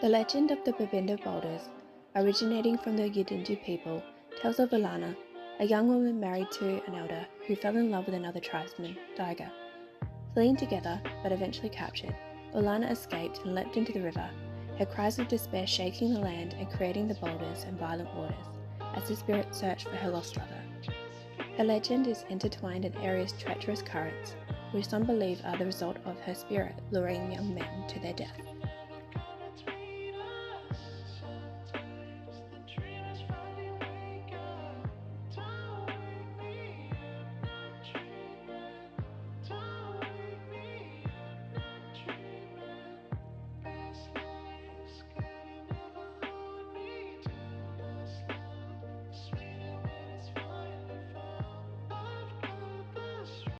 The legend of the Babinda Boulders, originating from the Yidinji people, tells of Alana, a young woman married to an elder who fell in love with another tribesman, Tiger. Fleeing together, but eventually captured, Alana escaped and leapt into the river, her cries of despair shaking the land and creating the boulders and violent waters, as the spirit searched for her lost lover. Her legend is intertwined in area's treacherous currents, which some believe are the result of her spirit luring young men to their death.